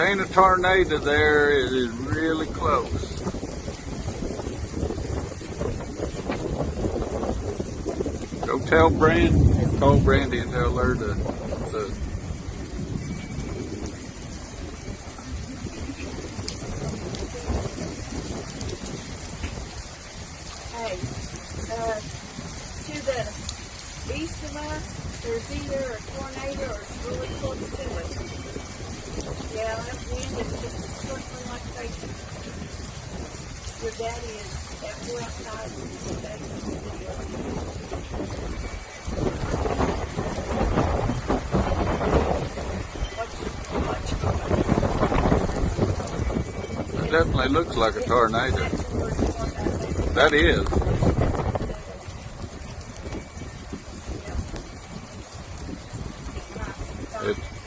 ain't a tornado there, it is really close. Go tell call Brandy and tell her to Hey, to the east of us, there's either a tornado or it's really close to us. Yeah, that wind is just circling like crazy. Your daddy is at we're outside today. It definitely looks like a tornado. That is. It's